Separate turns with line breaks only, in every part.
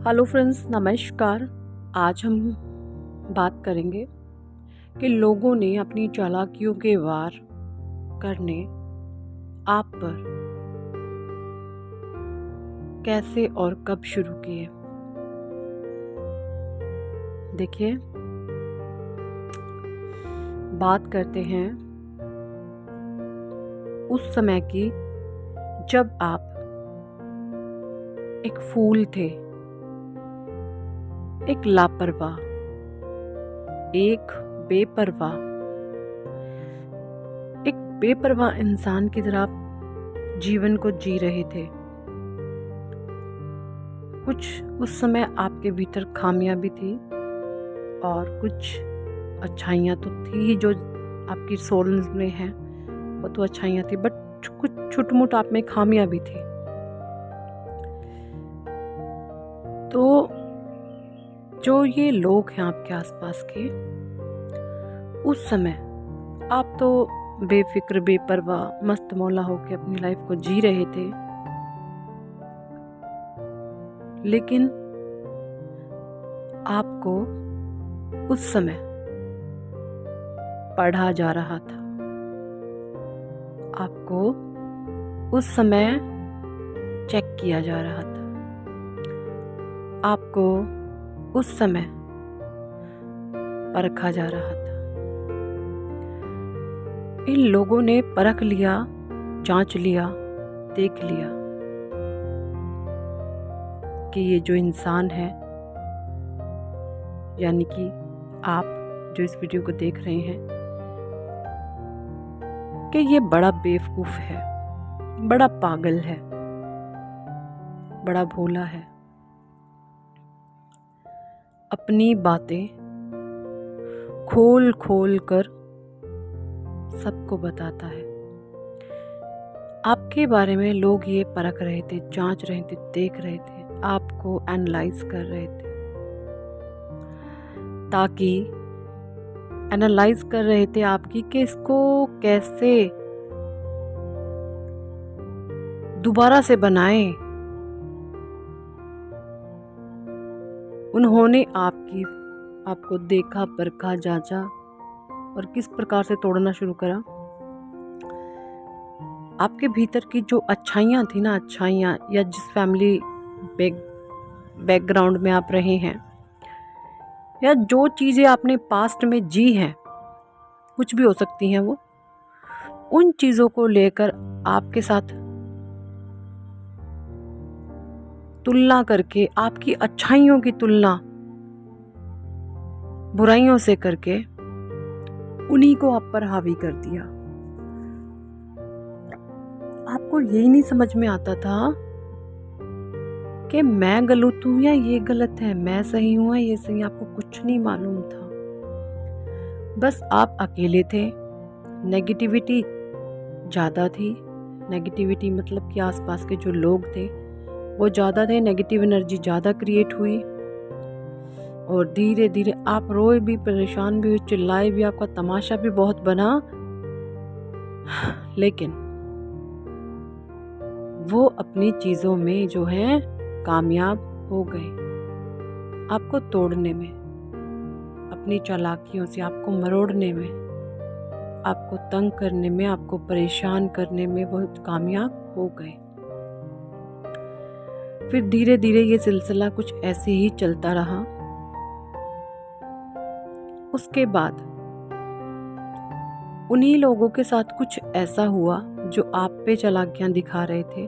Hello friends, नमस्कार। आज हम बात करेंगे कि लोगों ने अपनी चालाकियों के वार करने आप पर कैसे और कब शुरू किए। देखिए, बात करते हैं उस समय की जब आप एक फूल थे, एक लापरवाह, एक बेपरवाह इंसान की तरह आप जीवन को जी रहे थे। कुछ उस समय आपके भीतर खामियां भी थी और कुछ अच्छाइयाँ तो थी ही जो आपकी सोल में है, वो तो अच्छाइयाँ थी, बट कुछ छुटमुट आप में खामियां भी थी। तो जो ये लोग हैं आपके आसपास के, उस समय आप तो बेफिक्र बेपरवाह मस्त मौला होकर अपनी लाइफ को जी रहे थे, लेकिन आपको उस समय पढ़ा जा रहा था, आपको उस समय चेक किया जा रहा था, आपको उस समय परखा जा रहा था। इन लोगों ने परख लिया, जांच लिया, देख लिया कि ये जो इंसान है, यानी कि आप जो इस वीडियो को देख रहे हैं, कि ये बड़ा बेवकूफ है, बड़ा पागल है, बड़ा भोला है, अपनी बातें खोल खोल कर सबको बताता है। आपके बारे में लोग ये परख रहे थे, जांच रहे थे, देख रहे थे, आपको एनालाइज कर रहे थे, ताकि एनालाइज कर रहे थे आपकी कि इसको कैसे दोबारा से बनाएं। उन्होंने आपको देखा, परखा, जांचा और किस प्रकार से तोड़ना शुरू करा। आपके भीतर की जो अच्छाइयाँ थी ना, अच्छाइयाँ, या जिस फैमिली बैकग्राउंड में आप रहे हैं, या जो चीज़ें आपने पास्ट में जी हैं, कुछ भी हो सकती हैं वो, उन चीज़ों को लेकर आपके साथ तुलना करके, आपकी अच्छाइयों की तुलना बुराइयों से करके उन्हीं को आप पर हावी कर दिया। आपको यही नहीं समझ में आता था कि मैं गलत हूं या ये गलत है, मैं सही हूं या ये सही। आपको कुछ नहीं मालूम था, बस आप अकेले थे। नेगेटिविटी ज़्यादा थी। नेगेटिविटी मतलब कि आसपास के जो लोग थे वो ज़्यादा थे, नेगेटिव एनर्जी ज़्यादा क्रिएट हुई और धीरे धीरे आप रोए भी, परेशान भी हुए, चिल्लाए भी, आपका तमाशा भी बहुत बना, लेकिन वो अपनी चीज़ों में जो है कामयाब हो गए। आपको तोड़ने में, अपनी चालाकियों से आपको मरोड़ने में, आपको तंग करने में, आपको परेशान करने में बहुत कामयाब हो गए। फिर धीरे धीरे ये सिलसिला कुछ ऐसे ही चलता रहा। उसके बाद उन्हीं लोगों के साथ कुछ ऐसा हुआ जो आप पे चालाकियां दिखा रहे थे।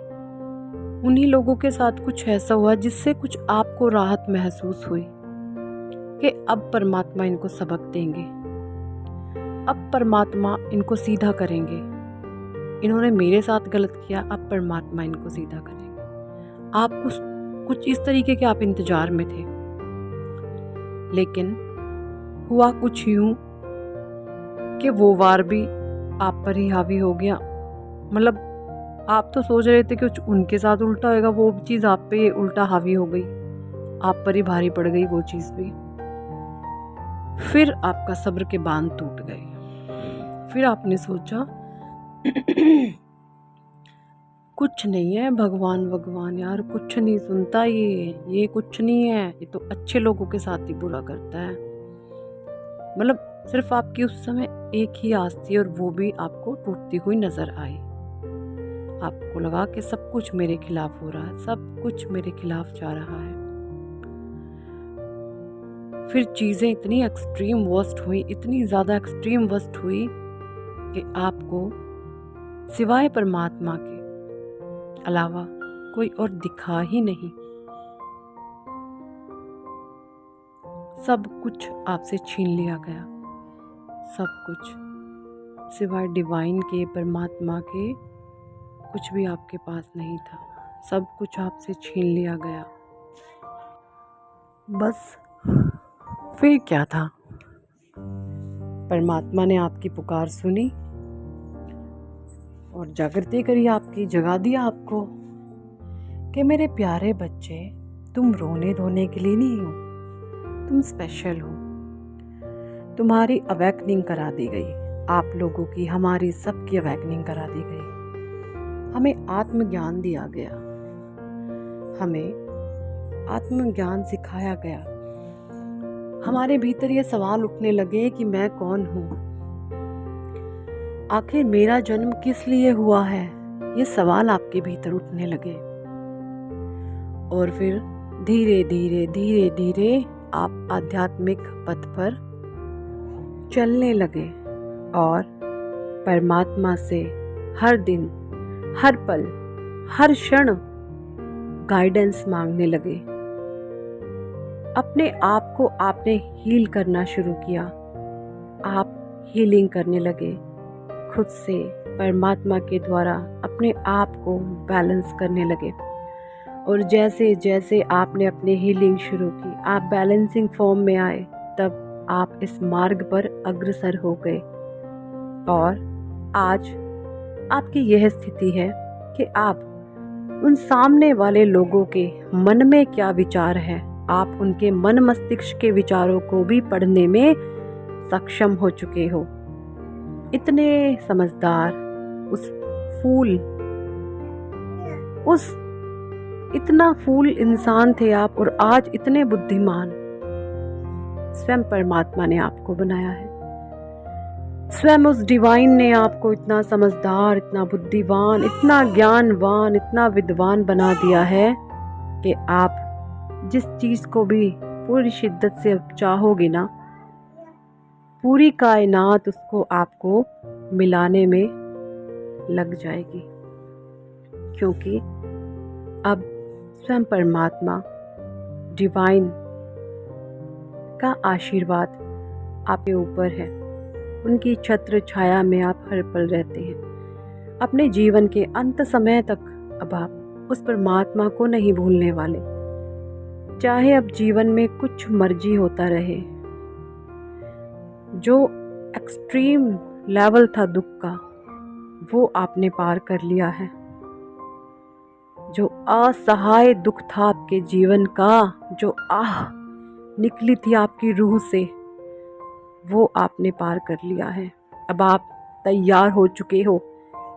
उन्हीं लोगों के साथ कुछ ऐसा हुआ जिससे कुछ आपको राहत महसूस हुई कि अब परमात्मा इनको सबक देंगे, अब परमात्मा इनको सीधा करेंगे। इन्होंने मेरे साथ गलत किया, अब परमात्मा इनको सीधा करेंगे। आप कुछ इस तरीके के आप इंतजार में थे, लेकिन हुआ कुछ यूं कि वो वार भी आप पर ही हावी हो गया। मतलब आप तो सोच रहे थे कि कुछ उनके साथ उल्टा होएगा, वो चीज़ आप पे उल्टा हावी हो गई, आप पर ही भारी पड़ गई वो चीज़ भी। फिर आपका सब्र के बांध टूट गए। फिर आपने सोचा कुछ नहीं है, भगवान भगवान यार कुछ नहीं सुनता ये कुछ नहीं है, ये तो अच्छे लोगों के साथ ही बुरा करता है। मतलब सिर्फ आपकी उस समय एक ही आस थी और वो भी आपको टूटती हुई नजर आई। आपको लगा कि सब कुछ मेरे खिलाफ हो रहा है, सब कुछ मेरे खिलाफ जा रहा है। फिर चीजें इतनी एक्सट्रीम वर्स्ट हुई, इतनी ज्यादा एक्सट्रीम वर्स्ट हुई कि आपको सिवाय परमात्मा के अलावा कोई और दिखा ही नहीं। सब कुछ आपसे छीन लिया गया, सब कुछ सिवाय डिवाइन के, परमात्मा के कुछ भी आपके पास नहीं था। सब कुछ आपसे छीन लिया गया। बस फिर क्या था, परमात्मा ने आपकी पुकार सुनी और जागृति करी आपकी, जगा दिया आपको कि मेरे प्यारे बच्चे, तुम रोने धोने के लिए नहीं हो, तुम स्पेशल हो। तुम्हारी अवेकनिंग करा दी गई, आप लोगों की, हमारी सबकी अवेकनिंग करा दी गई। हमें आत्मज्ञान दिया गया, हमें आत्मज्ञान सिखाया गया। हमारे भीतर ये सवाल उठने लगे कि मैं कौन हूँ, आखिर मेरा जन्म किस लिए हुआ है, ये सवाल आपके भीतर उठने लगे। और फिर धीरे धीरे धीरे धीरे आप आध्यात्मिक पथ पर चलने लगे और परमात्मा से हर दिन, हर पल, हर क्षण गाइडेंस मांगने लगे। अपने आप को आपने हील करना शुरू किया। आप हीलिंग करने लगे खुद से, परमात्मा के द्वारा अपने आप को बैलेंस करने लगे। और जैसे जैसे आपने अपनी हीलिंग शुरू की, आप बैलेंसिंग फॉर्म में आए, तब आप इस मार्ग पर अग्रसर हो गए। और आज आपकी यह स्थिति है कि आप उन सामने वाले लोगों के मन में क्या विचार है, आप उनके मन मस्तिष्क के विचारों को भी पढ़ने में सक्षम हो चुके हो। इतने समझदार इतना फूल इंसान थे आप, और आज इतने बुद्धिमान। स्वयं परमात्मा ने आपको बनाया है, स्वयं उस डिवाइन ने आपको इतना समझदार, इतना बुद्धिमान, इतना ज्ञानवान, इतना विद्वान बना दिया है कि आप जिस चीज को भी पूरी शिद्दत से चाहोगे ना, पूरी कायनात उसको आपको मिलाने में लग जाएगी। क्योंकि अब स्वयं परमात्मा, डिवाइन का आशीर्वाद आपके ऊपर है। उनकी छत्र छाया में आप हर पल रहते हैं। अपने जीवन के अंत समय तक अब आप उस परमात्मा को नहीं भूलने वाले। चाहे अब जीवन में कुछ मर्जी होता रहे, जो एक्सट्रीम लेवल था दुख का, वो आपने पार कर लिया है। जो असहाय दुख था आपके जीवन का, जो आह निकली थी आपकी रूह से, वो आपने पार कर लिया है। अब आप तैयार हो चुके हो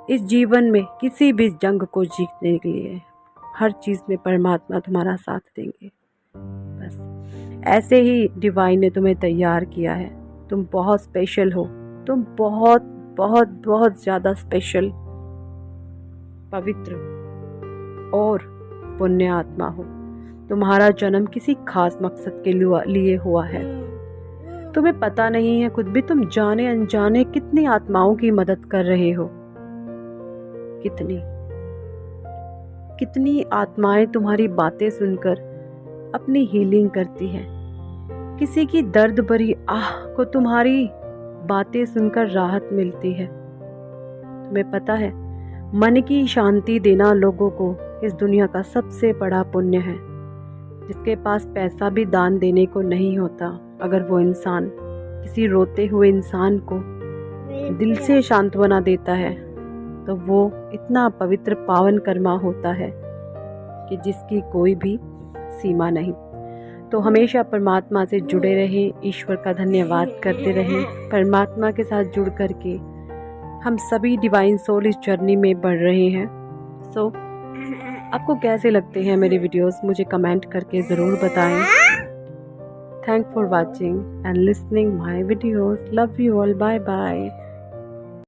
इस जीवन में किसी भी जंग को जीतने के लिए। हर चीज़ में परमात्मा तुम्हारा साथ देंगे। बस ऐसे ही डिवाइन ने तुम्हें तैयार किया है। तुम बहुत स्पेशल हो, तुम बहुत बहुत बहुत ज़्यादा स्पेशल, पवित्र और पुण्य आत्मा हो। तुम्हारा जन्म किसी खास मकसद के लिए हुआ है। तुम्हें पता नहीं है खुद भी, तुम जाने अनजाने कितनी आत्माओं की मदद कर रहे हो। कितनी आत्माएं तुम्हारी बातें सुनकर अपनी हीलिंग करती हैं। किसी की दर्द भरी आह को तुम्हारी बातें सुनकर राहत मिलती है। तुम्हें पता है, मन की शांति देना लोगों को इस दुनिया का सबसे बड़ा पुण्य है। जिसके पास पैसा भी दान देने को नहीं होता, अगर वो इंसान किसी रोते हुए इंसान को दिल से सांत्वना देता है, तो वो इतना पवित्र पावन कर्मा होता है कि जिसकी कोई भी सीमा नहीं। तो हमेशा परमात्मा से जुड़े रहें, ईश्वर का धन्यवाद करते रहें। परमात्मा के साथ जुड़ करके हम सभी डिवाइन सोल इस जर्नी में बढ़ रहे हैं। सो आपको कैसे लगते हैं मेरे वीडियोस, मुझे कमेंट करके ज़रूर बताएं। Thank for watching and listening my videos. Love you all. Bye bye.